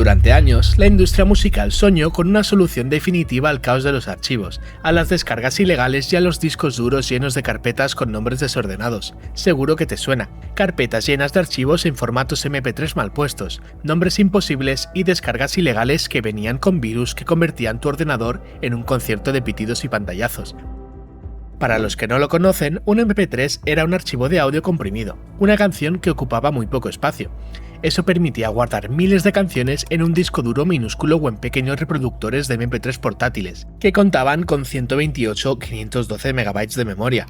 Durante años, la industria musical soñó con una solución definitiva al caos de los archivos, a las descargas ilegales y a los discos duros llenos de carpetas con nombres desordenados. Seguro que te suena. Carpetas llenas de archivos en formatos MP3 mal puestos, nombres imposibles y descargas ilegales que venían con virus que convertían tu ordenador en un concierto de pitidos y pantallazos. Para los que no lo conocen, un MP3 era un archivo de audio comprimido, una canción que ocupaba muy poco espacio. Eso permitía guardar miles de canciones en un disco duro minúsculo o en pequeños reproductores de MP3 portátiles, que contaban con 128 o 512 MB de memoria.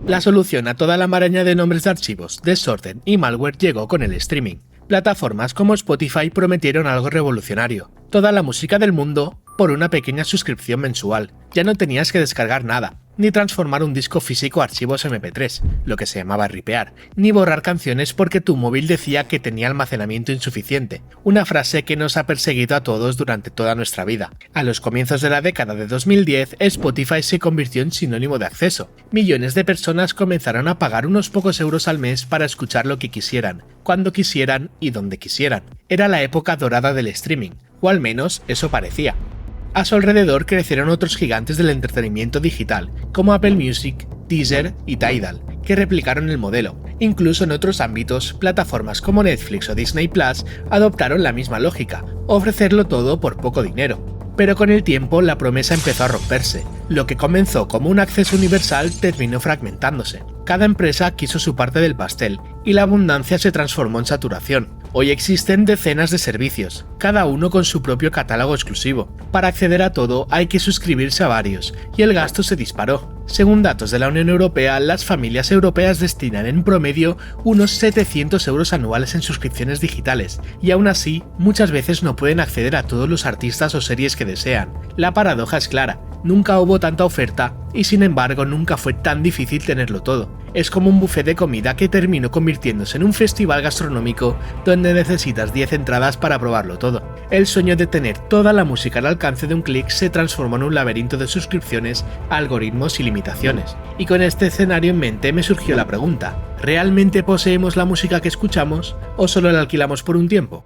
La solución a toda la maraña de nombres de archivos, desorden y malware llegó con el streaming. Plataformas como Spotify prometieron algo revolucionario: toda la música del mundo por una pequeña suscripción mensual. Ya no tenías que descargar nada, ni transformar un disco físico a archivos MP3, lo que se llamaba ripear, ni borrar canciones porque tu móvil decía que tenía almacenamiento insuficiente, una frase que nos ha perseguido a todos durante toda nuestra vida. A los comienzos de la década de 2010, Spotify se convirtió en sinónimo de acceso. Millones de personas comenzaron a pagar unos pocos euros al mes para escuchar lo que quisieran, cuando quisieran y donde quisieran. Era la época dorada del streaming, o al menos eso parecía. A su alrededor crecieron otros gigantes del entretenimiento digital, como Apple Music, Deezer y Tidal, que replicaron el modelo. Incluso en otros ámbitos, plataformas como Netflix o Disney Plus adoptaron la misma lógica: ofrecerlo todo por poco dinero. Pero con el tiempo la promesa empezó a romperse. Lo que comenzó como un acceso universal terminó fragmentándose. Cada empresa quiso su parte del pastel, y la abundancia se transformó en saturación. Hoy existen decenas de servicios, cada uno con su propio catálogo exclusivo. Para acceder a todo hay que suscribirse a varios, y el gasto se disparó. Según datos de la Unión Europea, las familias europeas destinan en promedio unos 700 euros anuales en suscripciones digitales, y aún así, muchas veces no pueden acceder a todos los artistas o series que desean. La paradoja es clara: nunca hubo tanta oferta, y sin embargo nunca fue tan difícil tenerlo todo. Es como un buffet de comida que terminó convirtiéndose en un festival gastronómico donde necesitas 10 entradas para probarlo todo. El sueño de tener toda la música al alcance de un clic se transformó en un laberinto de suscripciones, algoritmos y limitaciones. Y con este escenario en mente me surgió la pregunta: ¿realmente poseemos la música que escuchamos o solo la alquilamos por un tiempo?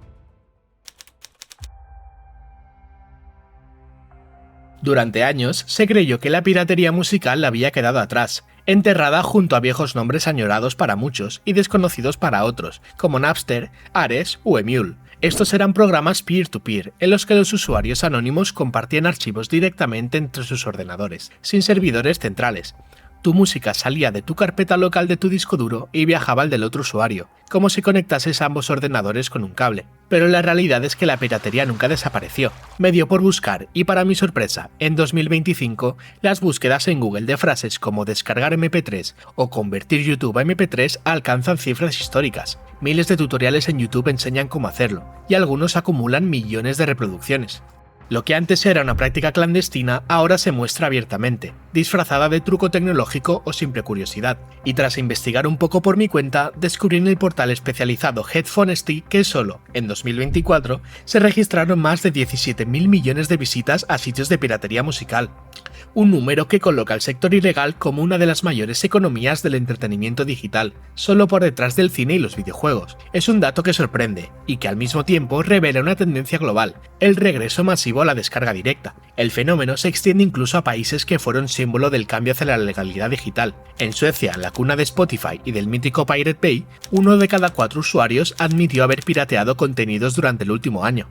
Durante años se creyó que la piratería musical había quedado atrás, enterrada junto a viejos nombres añorados para muchos y desconocidos para otros, como Napster, Ares o Emule. Estos eran programas peer-to-peer, en los que los usuarios anónimos compartían archivos directamente entre sus ordenadores, sin servidores centrales. Tu música salía de tu carpeta local de tu disco duro y viajaba al del otro usuario, como si conectases ambos ordenadores con un cable. Pero la realidad es que la piratería nunca desapareció. Me dio por buscar y, para mi sorpresa, en 2025, las búsquedas en Google de frases como descargar MP3 o convertir YouTube a MP3 alcanzan cifras históricas. Miles de tutoriales en YouTube enseñan cómo hacerlo, y algunos acumulan millones de reproducciones. Lo que antes era una práctica clandestina ahora se muestra abiertamente, disfrazada de truco tecnológico o simple curiosidad, y tras investigar un poco por mi cuenta, descubrí en el portal especializado Headphonesty que solo, en 2024, se registraron más de 17.000 millones de visitas a sitios de piratería musical. Un número que coloca al sector ilegal como una de las mayores economías del entretenimiento digital, solo por detrás del cine y los videojuegos. Es un dato que sorprende, y que al mismo tiempo revela una tendencia global: el regreso masivo a la descarga directa. El fenómeno se extiende incluso a países que fueron símbolo del cambio hacia la legalidad digital. En Suecia, la cuna de Spotify y del mítico Pirate Bay, 1 de cada 4 usuarios admitió haber pirateado contenidos durante el último año.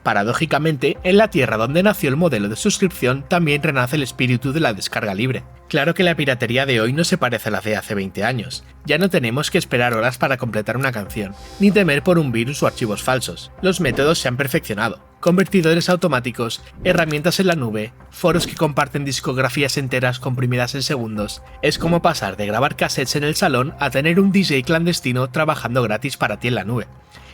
Paradójicamente, en la tierra donde nació el modelo de suscripción también renace el espíritu de la descarga libre. Claro que la piratería de hoy no se parece a la de hace 20 años. Ya no tenemos que esperar horas para completar una canción, ni temer por un virus o archivos falsos. Los métodos se han perfeccionado: convertidores automáticos, herramientas en la nube, foros que comparten discografías enteras comprimidas en segundos. Es como pasar de grabar cassettes en el salón a tener un DJ clandestino trabajando gratis para ti en la nube.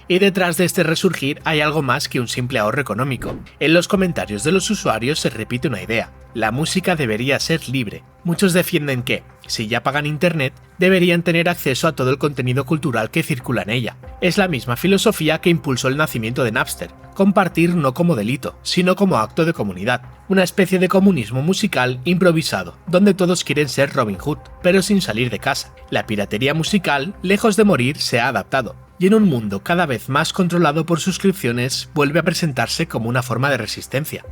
Y detrás de este resurgir hay algo más que un simple ahorro económico. En los comentarios de los usuarios se repite una idea: la música debería ser libre. Muchos defienden que, si ya pagan internet, deberían tener acceso a todo el contenido cultural que circula en ella. Es la misma filosofía que impulsó el nacimiento de Napster: compartir no como delito, sino como acto de comunidad. Una especie de comunismo musical improvisado, donde todos quieren ser Robin Hood, pero sin salir de casa. La piratería musical, lejos de morir, se ha adaptado. y en un mundo cada vez más controlado por suscripciones vuelve a presentarse como una forma de resistencia.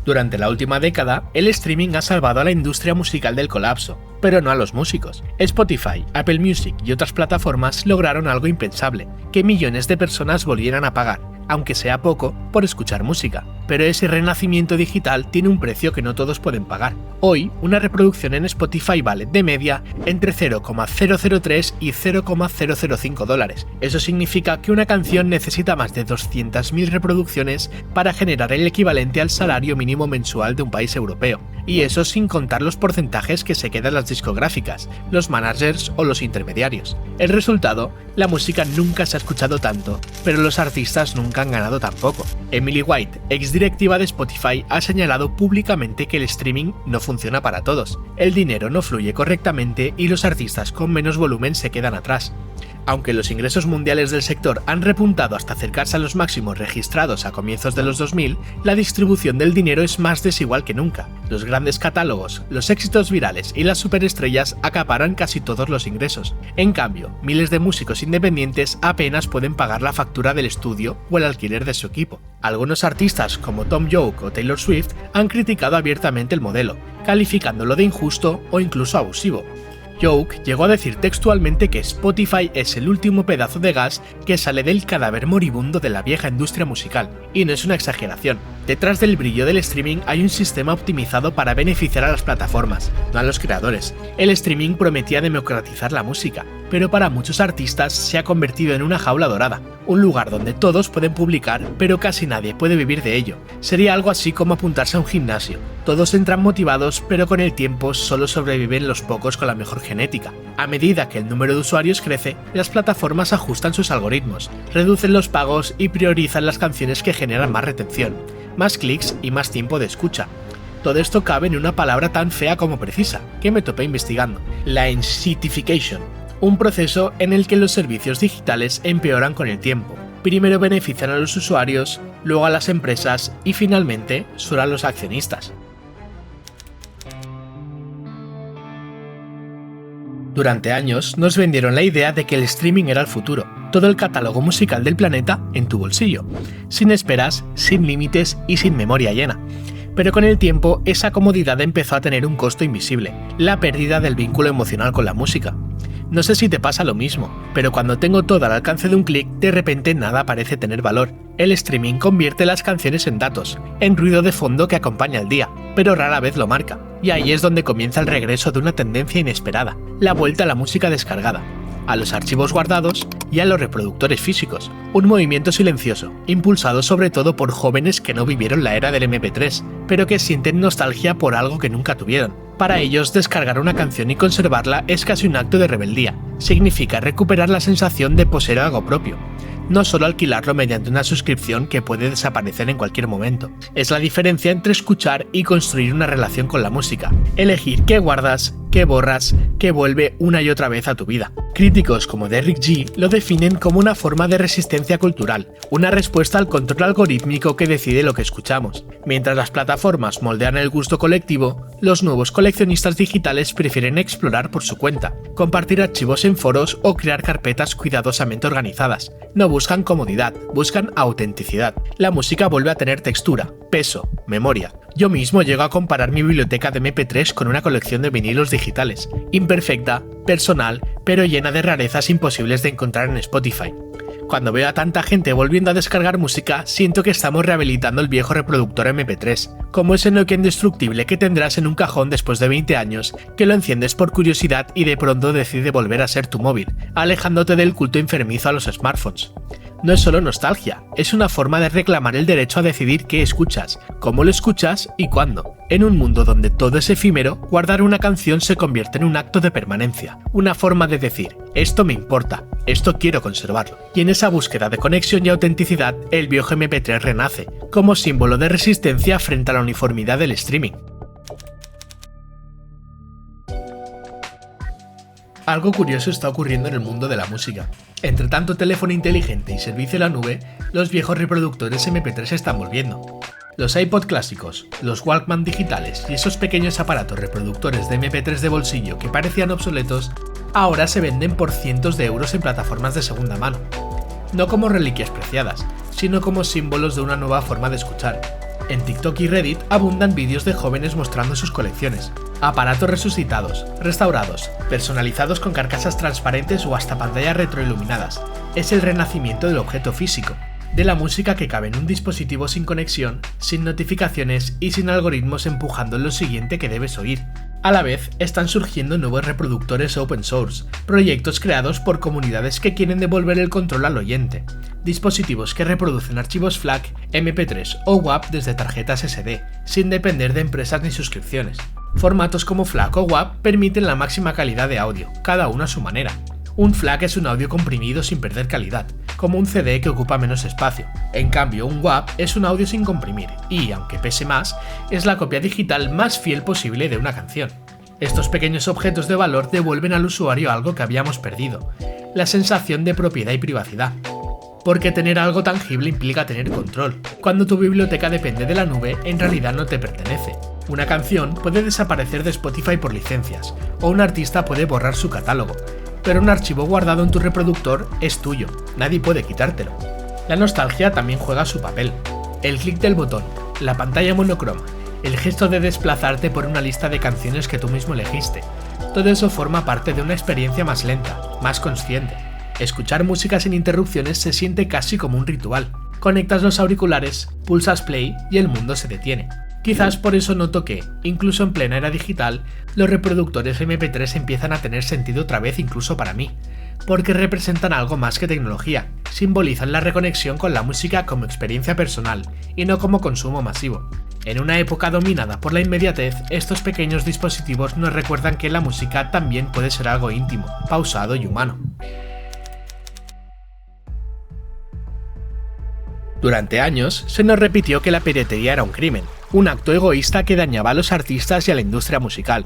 Durante la última década, el streaming ha salvado a la industria musical del colapso, pero no a los músicos. Spotify, Apple Music y otras plataformas lograron algo impensable, que millones de personas volvieran a pagar, aunque sea poco, por escuchar música. Pero ese renacimiento digital tiene un precio que no todos pueden pagar. Hoy, una reproducción en Spotify vale, de media, entre 0,003 y 0,005 dólares. Eso significa que una canción necesita más de 200.000 reproducciones para generar el equivalente al salario mínimo mensual de un país europeo. Y eso sin contar los porcentajes que se quedan las discográficas, los managers o los intermediarios. El resultado, la música nunca se ha escuchado tanto, pero los artistas nunca han ganado tampoco. Emily White, ex directiva de Spotify, ha señalado públicamente que el streaming no funciona para todos. El dinero no fluye correctamente y los artistas con menos volumen se quedan atrás. Aunque los ingresos mundiales del sector han repuntado hasta acercarse a los máximos registrados a comienzos de los 2000, la distribución del dinero es más desigual que nunca. Los grandes catálogos, los éxitos virales y las superestrellas acaparan casi todos los ingresos. En cambio, miles de músicos independientes apenas pueden pagar la factura del estudio o el alquiler de su equipo. Algunos artistas como Tom York o Taylor Swift han criticado abiertamente el modelo, calificándolo de injusto o incluso abusivo. York llegó a decir textualmente que Spotify es el último pedazo de gas que sale del cadáver moribundo de la vieja industria musical, y no es una exageración. Detrás del brillo del streaming hay un sistema optimizado para beneficiar a las plataformas, no a los creadores. El streaming prometía democratizar la música, pero para muchos artistas se ha convertido en una jaula dorada, un lugar donde todos pueden publicar, pero casi nadie puede vivir de ello. Sería algo así como apuntarse a un gimnasio. Todos entran motivados, pero con el tiempo solo sobreviven los pocos con la mejor genética. A medida que el número de usuarios crece, las plataformas ajustan sus algoritmos, reducen los pagos y priorizan las canciones que generan más retención, más clics y más tiempo de escucha. Todo esto cabe en una palabra tan fea como precisa, que me topé investigando: la incentification, un proceso en el que los servicios digitales empeoran con el tiempo. Primero benefician a los usuarios, luego a las empresas y finalmente solo a los accionistas. Durante años nos vendieron la idea de que el streaming era el futuro, todo el catálogo musical del planeta en tu bolsillo, sin esperas, sin límites y sin memoria llena. Pero con el tiempo esa comodidad empezó a tener un costo invisible, la pérdida del vínculo emocional con la música. No sé si te pasa lo mismo, pero cuando tengo todo al alcance de un clic, de repente nada parece tener valor. El streaming convierte las canciones en datos, en ruido de fondo que acompaña el día, pero rara vez lo marca. Y ahí es donde comienza el regreso de una tendencia inesperada, la vuelta a la música descargada, a los archivos guardados y a los reproductores físicos. Un movimiento silencioso, impulsado sobre todo por jóvenes que no vivieron la era del MP3, pero que sienten nostalgia por algo que nunca tuvieron. Para ellos, descargar una canción y conservarla es casi un acto de rebeldía. Significa recuperar la sensación de poseer algo propio, no solo alquilarlo mediante una suscripción que puede desaparecer en cualquier momento. Es la diferencia entre escuchar y construir una relación con la música, elegir qué guardas, qué borras, qué vuelve una y otra vez a tu vida. Críticos como Derrick G lo definen como una forma de resistencia cultural, una respuesta al control algorítmico que decide lo que escuchamos. Mientras las plataformas moldean el gusto colectivo, los nuevos coleccionistas digitales prefieren explorar por su cuenta, compartir archivos en foros o crear carpetas cuidadosamente organizadas. No buscan comodidad, buscan autenticidad. La música vuelve a tener textura, peso, memoria. Yo mismo llego a comparar mi biblioteca de MP3 con una colección de vinilos digitales, imperfecta, personal, pero llena de rarezas imposibles de encontrar en Spotify. Cuando veo a tanta gente volviendo a descargar música, siento que estamos rehabilitando el viejo reproductor MP3, como ese Nokia indestructible que tendrás en un cajón después de 20 años, que lo enciendes por curiosidad y de pronto decide volver a ser tu móvil, alejándote del culto enfermizo a los smartphones. No es solo nostalgia, es una forma de reclamar el derecho a decidir qué escuchas, cómo lo escuchas y cuándo. En un mundo donde todo es efímero, guardar una canción se convierte en un acto de permanencia, una forma de decir, esto me importa, esto quiero conservarlo. Y en esa búsqueda de conexión y autenticidad, el viejo MP3 renace, como símbolo de resistencia frente a la uniformidad del streaming. Algo curioso está ocurriendo en el mundo de la música. Entre tanto teléfono inteligente y servicio en la nube, los viejos reproductores MP3 se están volviendo. Los iPod clásicos, los Walkman digitales y esos pequeños aparatos reproductores de MP3 de bolsillo que parecían obsoletos, ahora se venden por cientos de euros en plataformas de segunda mano. No como reliquias preciadas, sino como símbolos de una nueva forma de escuchar. En TikTok y Reddit abundan vídeos de jóvenes mostrando sus colecciones. Aparatos resucitados, restaurados, personalizados con carcasas transparentes o hasta pantallas retroiluminadas. Es el renacimiento del objeto físico, de la música que cabe en un dispositivo sin conexión, sin notificaciones y sin algoritmos empujando lo siguiente que debes oír. A la vez, están surgiendo nuevos reproductores open source, proyectos creados por comunidades que quieren devolver el control al oyente, dispositivos que reproducen archivos FLAC, MP3 o WAV desde tarjetas SD, sin depender de empresas ni suscripciones. Formatos como FLAC o WAV permiten la máxima calidad de audio, cada uno a su manera. Un FLAC es un audio comprimido sin perder calidad, como un CD que ocupa menos espacio. En cambio, un WAV es un audio sin comprimir y, aunque pese más, es la copia digital más fiel posible de una canción. Estos pequeños objetos de valor devuelven al usuario algo que habíamos perdido, la sensación de propiedad y privacidad. Porque tener algo tangible implica tener control. Cuando tu biblioteca depende de la nube, en realidad no te pertenece. Una canción puede desaparecer de Spotify por licencias, o un artista puede borrar su catálogo, pero un archivo guardado en tu reproductor es tuyo, nadie puede quitártelo. La nostalgia también juega su papel. El clic del botón, la pantalla monocroma, el gesto de desplazarte por una lista de canciones que tú mismo elegiste, todo eso forma parte de una experiencia más lenta, más consciente. Escuchar música sin interrupciones se siente casi como un ritual. Conectas los auriculares, pulsas play y el mundo se detiene. Quizás por eso noto que, incluso en plena era digital, los reproductores MP3 empiezan a tener sentido otra vez incluso para mí, porque representan algo más que tecnología, simbolizan la reconexión con la música como experiencia personal y no como consumo masivo. En una época dominada por la inmediatez, estos pequeños dispositivos nos recuerdan que la música también puede ser algo íntimo, pausado y humano. Durante años se nos repitió que la piratería era un crimen, un acto egoísta que dañaba a los artistas y a la industria musical.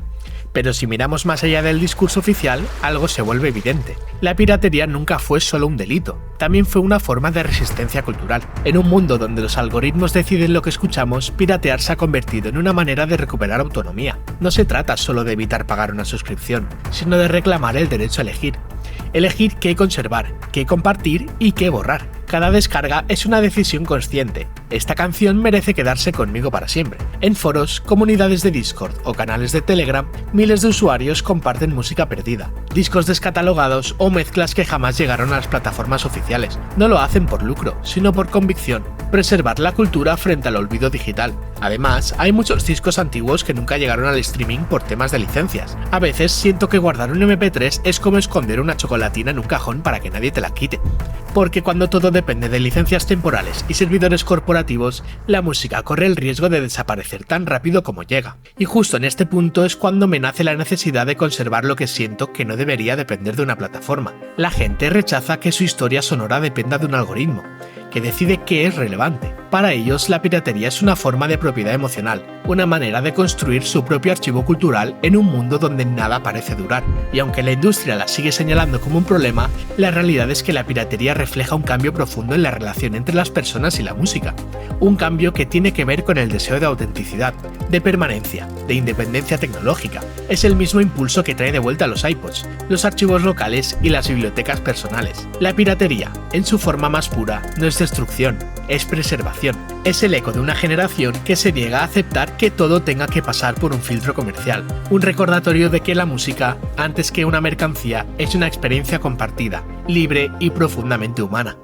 Pero si miramos más allá del discurso oficial, algo se vuelve evidente. La piratería nunca fue solo un delito, también fue una forma de resistencia cultural. En un mundo donde los algoritmos deciden lo que escuchamos, piratear se ha convertido en una manera de recuperar autonomía. No se trata solo de evitar pagar una suscripción, sino de reclamar el derecho a elegir. Elegir qué conservar, qué compartir y qué borrar. Cada descarga es una decisión consciente. Esta canción merece quedarse conmigo para siempre. En foros, comunidades de Discord o canales de Telegram, miles de usuarios comparten música perdida, discos descatalogados o mezclas que jamás llegaron a las plataformas oficiales. No lo hacen por lucro, sino por convicción, preservar la cultura frente al olvido digital. Además, hay muchos discos antiguos que nunca llegaron al streaming por temas de licencias. A veces siento que guardar un MP3 es como esconder una chocolatina en un cajón para que nadie te la quite. Porque cuando todo depende de licencias temporales y servidores corporativos, la música corre el riesgo de desaparecer tan rápido como llega. Y justo en este punto es cuando me nace la necesidad de conservar lo que siento que no debería depender de una plataforma. La gente rechaza que su historia sonora dependa de un algoritmo, que decide qué es relevante. Para ellos, la piratería es una forma de propiedad emocional, una manera de construir su propio archivo cultural en un mundo donde nada parece durar. Y aunque la industria la sigue señalando como un problema, la realidad es que la piratería refleja un cambio profundo en la relación entre las personas y la música. Un cambio que tiene que ver con el deseo de autenticidad, de permanencia, de independencia tecnológica. Es el mismo impulso que trae de vuelta los iPods, los archivos locales y las bibliotecas personales. La piratería, en su forma más pura, no es destrucción, es preservación. Es el eco de una generación que se niega a aceptar que todo tenga que pasar por un filtro comercial. Un recordatorio de que la música, antes que una mercancía, es una experiencia compartida, libre y profundamente humana.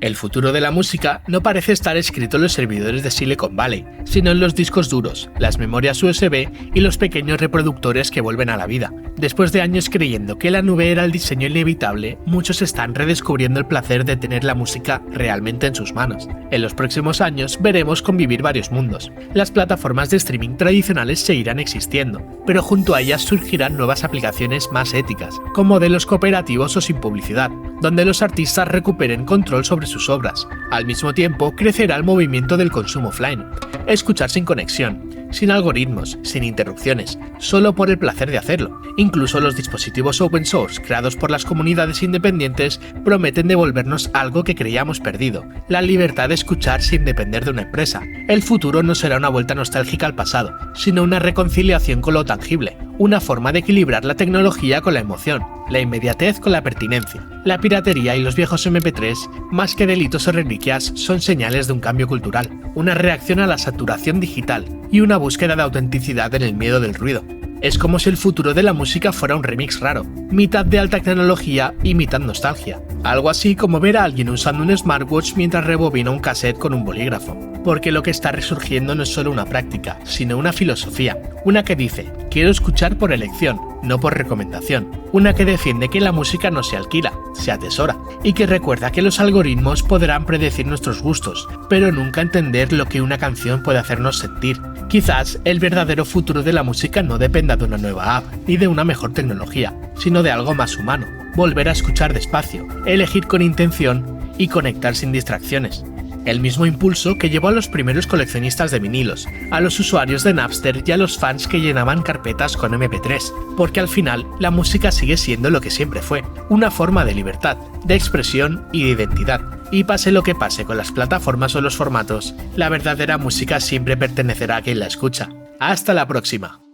El futuro de la música no parece estar escrito en los servidores de Silicon Valley, sino en los discos duros, las memorias USB y los pequeños reproductores que vuelven a la vida. Después de años creyendo que la nube era el diseño inevitable, muchos están redescubriendo el placer de tener la música realmente en sus manos. En los próximos años veremos convivir varios mundos. Las plataformas de streaming tradicionales seguirán existiendo, pero junto a ellas surgirán nuevas aplicaciones más éticas, con modelos cooperativos o sin publicidad, donde los artistas recuperen control sobre sus obras. Al mismo tiempo, crecerá el movimiento del consumo offline, escuchar sin conexión, sin algoritmos, sin interrupciones, solo por el placer de hacerlo. Incluso los dispositivos open source creados por las comunidades independientes prometen devolvernos algo que creíamos perdido, la libertad de escuchar sin depender de una empresa. El futuro no será una vuelta nostálgica al pasado, sino una reconciliación con lo tangible, una forma de equilibrar la tecnología con la emoción, la inmediatez con la pertinencia. La piratería y los viejos MP3, más que delitos o reliquias, son señales de un cambio cultural, una reacción a la saturación digital y una búsqueda de autenticidad en el miedo del ruido. Es como si el futuro de la música fuera un remix raro, mitad de alta tecnología y mitad nostalgia. Algo así como ver a alguien usando un smartwatch mientras rebobina un cassette con un bolígrafo. Porque lo que está resurgiendo no es solo una práctica, sino una filosofía. Una que dice, quiero escuchar por elección, no por recomendación. Una que defiende que la música no se alquila, se atesora. Y que recuerda que los algoritmos podrán predecir nuestros gustos, pero nunca entender lo que una canción puede hacernos sentir. Quizás el verdadero futuro de la música no dependa de una nueva app, ni de una mejor tecnología, sino de algo más humano. Volver a escuchar despacio, elegir con intención y conectar sin distracciones. El mismo impulso que llevó a los primeros coleccionistas de vinilos, a los usuarios de Napster y a los fans que llenaban carpetas con MP3, porque al final la música sigue siendo lo que siempre fue, una forma de libertad, de expresión y de identidad. Y pase lo que pase con las plataformas o los formatos, la verdadera música siempre pertenecerá a quien la escucha. ¡Hasta la próxima!